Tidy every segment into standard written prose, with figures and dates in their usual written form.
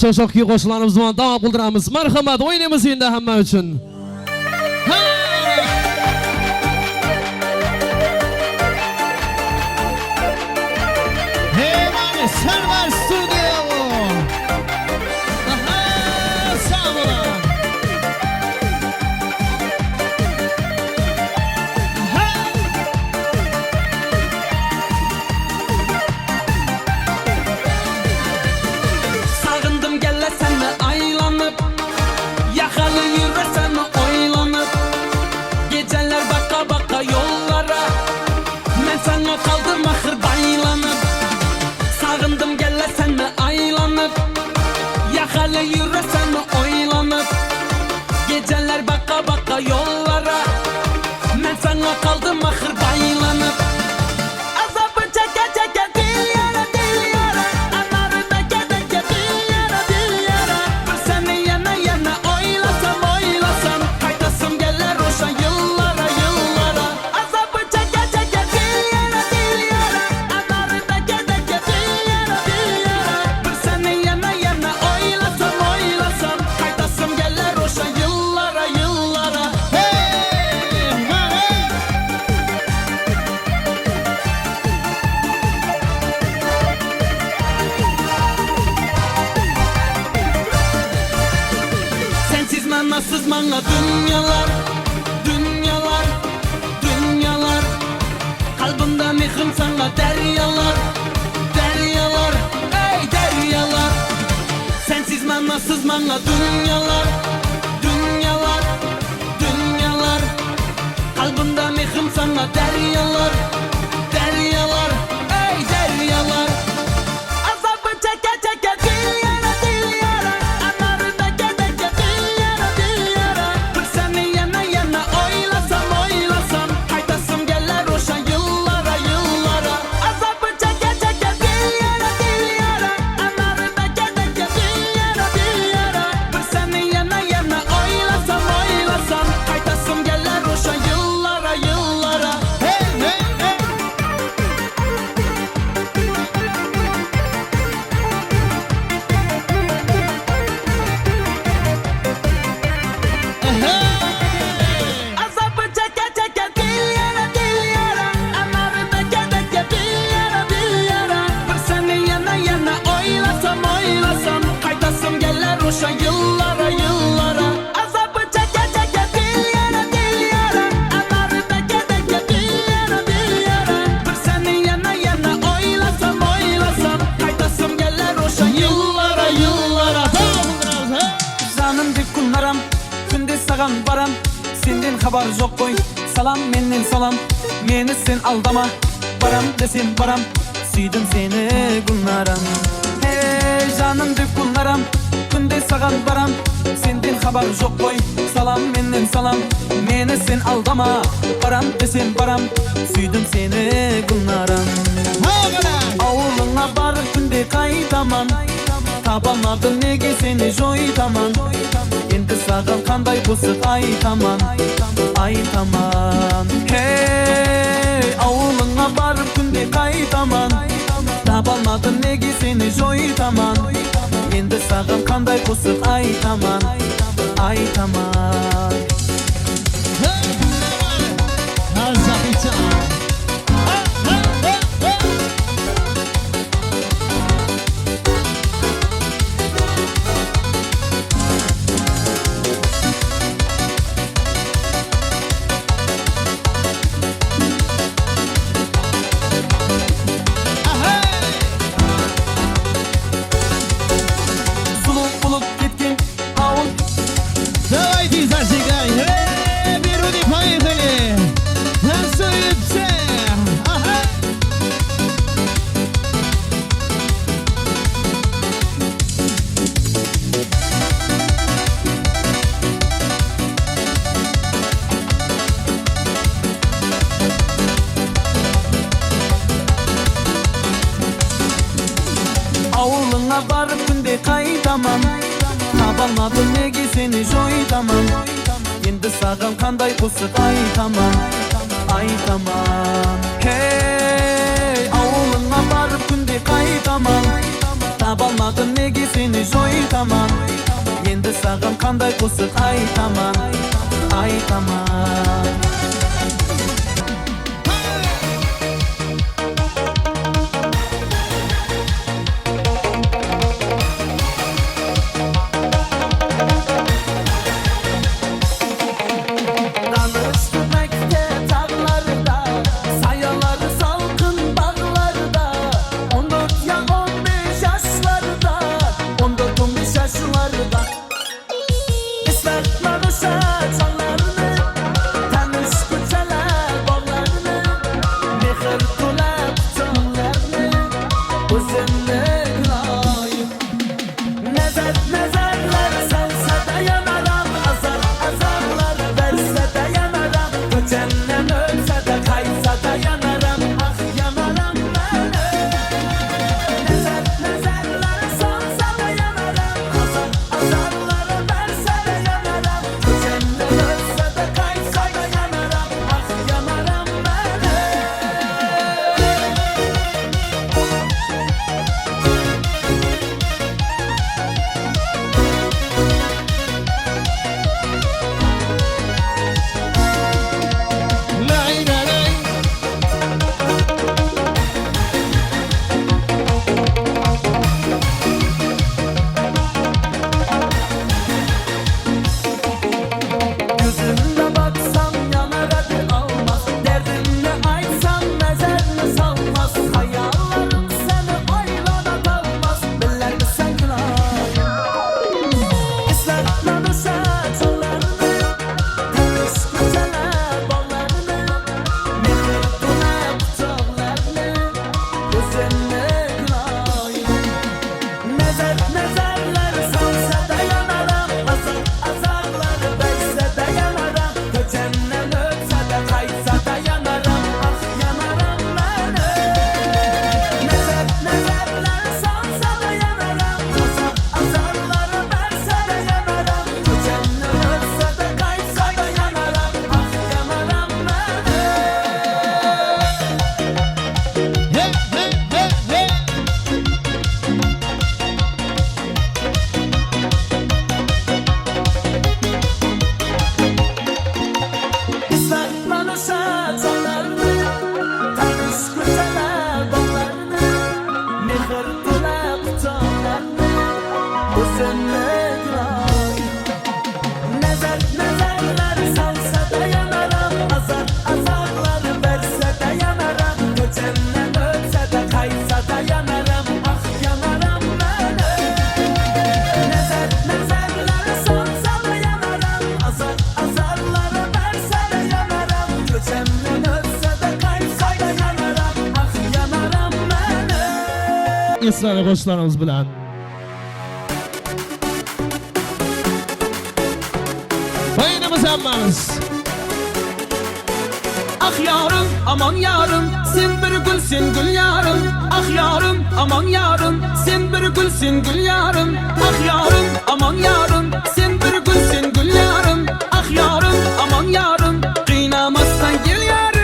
Şoşokki qoşularımız bilan davam qildiramiz. Marhamat, o'ynaymiz endi hamma uchun. Hey, mami, Server Studio. Aha, sağ olun. Sağındım gelle senle aylanıp, yakalı yürüsen oylanıp, geceler baka baka yollara, ben sana kaldım ahır baylanıp. Sağındım gelle senle aylanıp, yakalı yürüsen oylanıp, geceler baka baka yollara, ben sana kaldım ahır baylanıp. Azabı çeke çeke dil yara dil yara, anarında gede gede dil yara dil yara. Bir seni yana yana oylasam oylasam, kaydasım gelir oşa yıllara yıllara. Azabı çeke çeke dil yara dil yara, anarında gede gede dil yara dil yara. Bir seni yana yana oylasam oylasam, kaydasım gelir oşa yıllara yıllara. Sensiz manasız mana dünyalar, dünyalar, dünyalar. Kalbimde mihrim sana deryalar, deryalar, ey deryalar. Sensiz manasız mana dünyalar, dünyalar, dünyalar. Kalbimde mihrim sana deryalar, deryalar, ey deryalar. Azabı çeke çeke dil yara dil yara, anarında gede gede dil yara dil yara. Bir seni yana yana oylasam oylasam, kaydasım gelir oşa yıllara yıllara. Azabı çeke çeke dil yara dil yara, anarında gede gede dil yara dil yara. Bir seni yana yana oylasam oylasam, kaydasım gelir oşa yıllara yıllara. Hey, hey, hey. Azabı çeke çeke dil yara dil yara, anarında gede gede dil yara dil yara. Bir seni yana yana oylasam oylasam, kaydasım gelir oşa yıllara yıllara. Azabı çeke çeke dil yara dil yara, anarında gede gede dil yara dil yara. Bir seni yana yana oylasam oylasam, kaydasım gelir oşa yıllara yıllara. Canım bir kunlaram, günde sağan baram. Senden haber yok koy, salam menden salam. Meni sen aldama, baram desem baram. Süydüm seni kunlaram. Hey canım bir kunlaram, günde sağan baram. Senden haber yok koy, salam menden salam. Meni sen aldama, baram desem baram. Süydüm seni kunlaram. Avluna barıp günde kaytaman, tapamadım nege seni joytaman. Endi sağan kanday bısık aytaman, aytaman. Hey avluna barıp günde kaytaman, tapamadım nege seni joytaman. Endi sağan kanday bısık aytaman, aytaman. Sulup bulup gitkin avul. Давайте зажигай. Эй, Бируни, поехали. Танцуют все. Ага. Avluna barıp günde kaytaman, tapamadım nege seni joytaman. Endi sağan kanday bısık aytaman, aytaman. Hey avluna barıp günde kaytaman, Tabalmadım negi seni joytaman. Endi sağın kanday qo'shiq aytaman, aytaman. Esrarlı qo'shiqlarimiz bilan Bayınımız hammamiz. Ah yarım, aman yarım, sen bir gülsün gül yarım. Ah yarım, aman yarım, sen bir gülsün gül yarım. Ah yarım, aman yarım, sen bir gülsün gül yarım. Ah yarım, aman yarım, kıynamazsan gel yarım.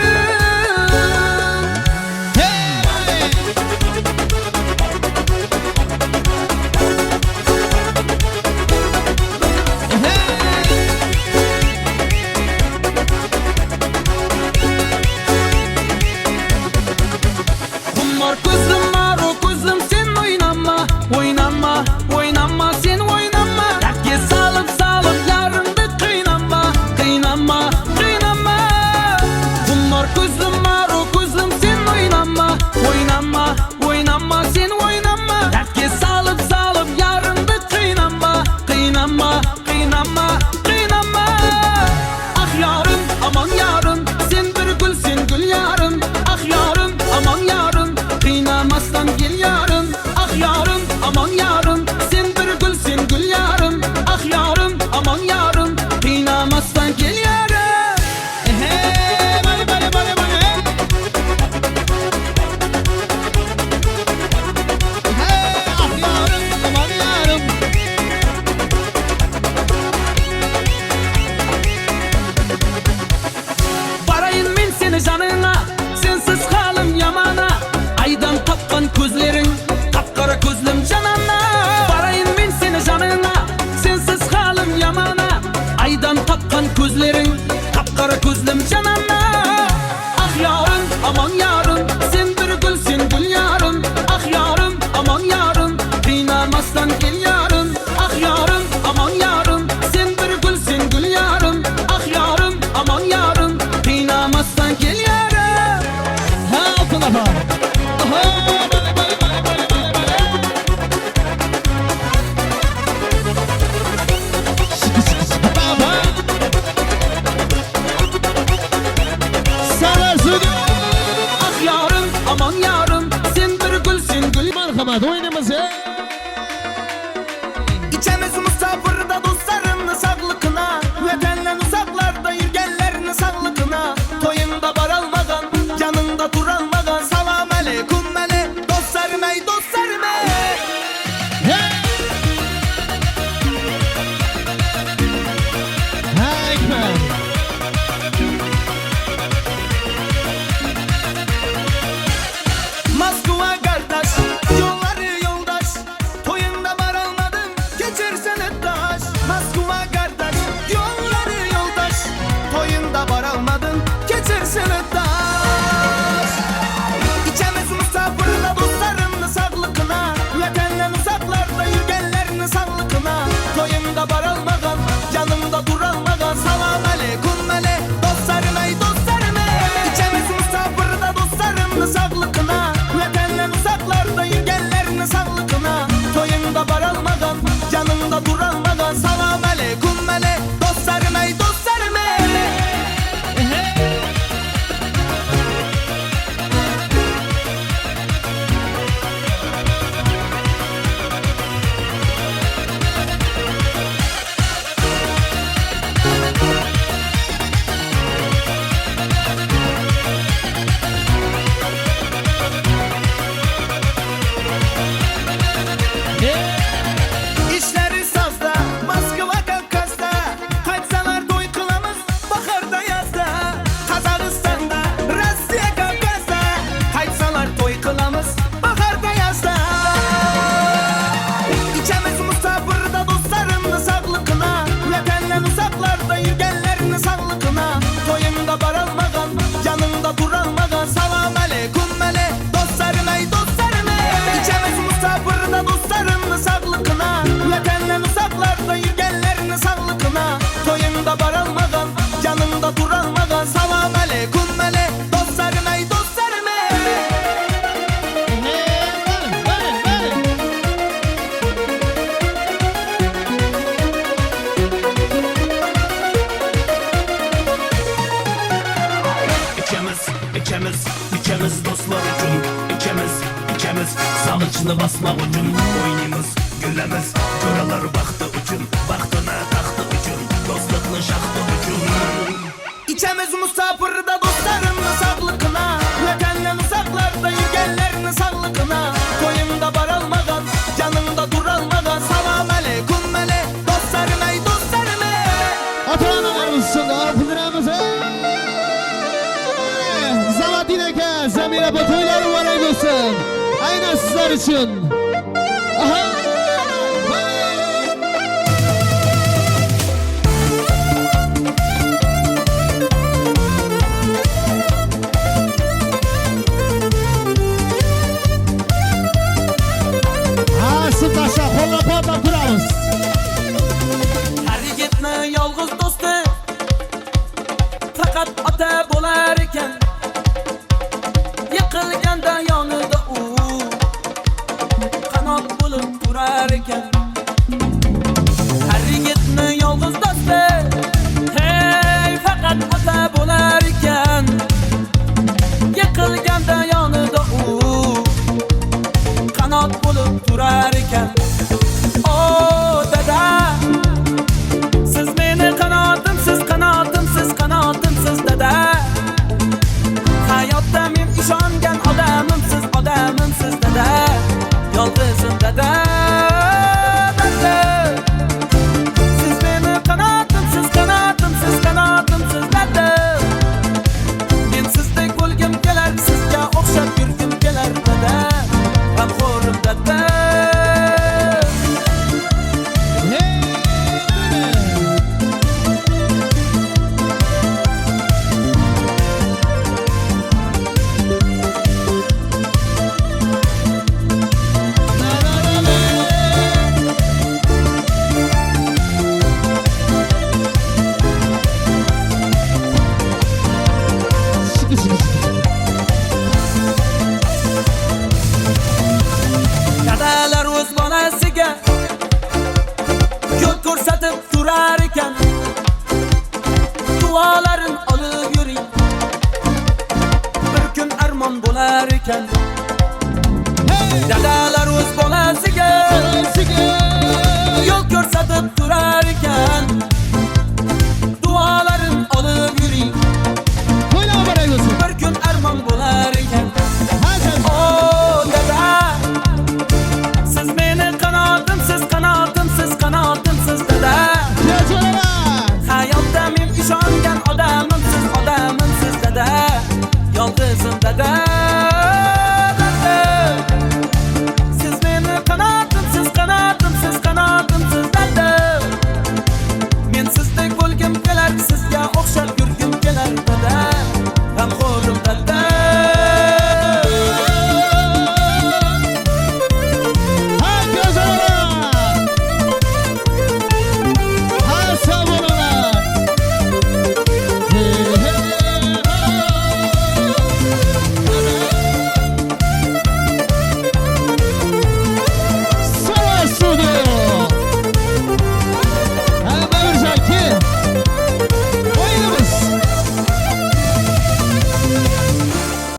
marhamat oynayımız. İçemiz musafırda dostlarının sağlıkına, vatandan uzaklarda yürgenlerin sağlıkına. Toyunda bar almadan, yanında dur almadan, salam aleyküm mele, dostlarım ey dostlarım ey. Ekber. Moskova kardeş, yolları yoldaş, toyunda bar almadın, geçirsene taş. Moskova kardeş, yolları yoldaş, toyunda bar almadın, geçirsene taş. İçemiz musafırla dostlarının sağlıkına, vatandan uzaklarda yürgenlerin sağlıkına. Toyunda bar almadan, yanımda dur almadan, salam aleyküm mele, dostlarım ey dostlarım ey. İçemiz musafırda dostlarının sağlıkına, vatandan uzaklarda yürgenlerin sağlıkına. Toyunda bar almadan, yanımda dur almadan, salam aleyküm mele, dostlarım ey dostlarım ey. İşleri sazda, Moskova Kafkas'ta, kaçsalar toy kılamız, baharda yazda. Kazakistan'da, Rusya Kafkas'ta, kaçsalar toy kılamız, baharda yazda. İçemiz musafırda dostlarının sağlıkına, vatandan uzaklarda yürgenlerin sağlıkına. Toyunda bar almadan, yanında dur almadan, salam aleyküm mele, dostlarım ey dostlarım ey. İçemiz musafırda dostlarının sağlıkına, vatandan uzaklarda yürgenlerin sağlıkına. Toyunda bar almadan, yanında dur almadan, salam aleyküm mele, dostlarım ey dostlarım ey. İkimiz dostlar üçün İkimiz sağlıçını basmak üçün Oynayımız, gülemiz, göralar baktı üçün Baktına taktı üçün, dostluğunu şaktı üçün. İçemiz musafırda dostlarının sağlıkına, vatandan uzaklarda yürgenlerin sağlıkına. Toyunda bar almadan, yanında dur almadan, salam aleyküm mele, dostlarım ey dostlarım ey. Ata-analarımızın arpındıramız. Zavatine Zamira Batoyları var ediyorsun. Aynen sizler için. Aha. Sırtaşa kolla patla durarız. Her yigitni yolg'iz do'sti faqat ota bo'lar ekan. Yiqilganda yonida u qanot bo'lib turar ekan. Her yigitni yolg'iz do'sti hey faqat ota bo'lar ekan. Yiqilganda yonida u qanot bo'lib turar ekan. O dada, siz meni qanotimsiz, qanotimsiz, qanotimsiz dada. Hayotda men ishongan odamimsiz, odamimsiz dada. Yolg'izim dada, dada. Siz meni qanotimsiz, qanotimsiz, qanotimsiz dada. Men sizdek bo'lgim kelar, sizga o'xshab yurgim kelar dada. G'amxo'rim dada. Dadalar o'z bolasiga yo'l ko'rsatib turar ekan. Duolarin olib yuring, bir kun armon bo'lar ekan. Hey! Dadalar o'z bolasiga yo'l ko'rsatib turadi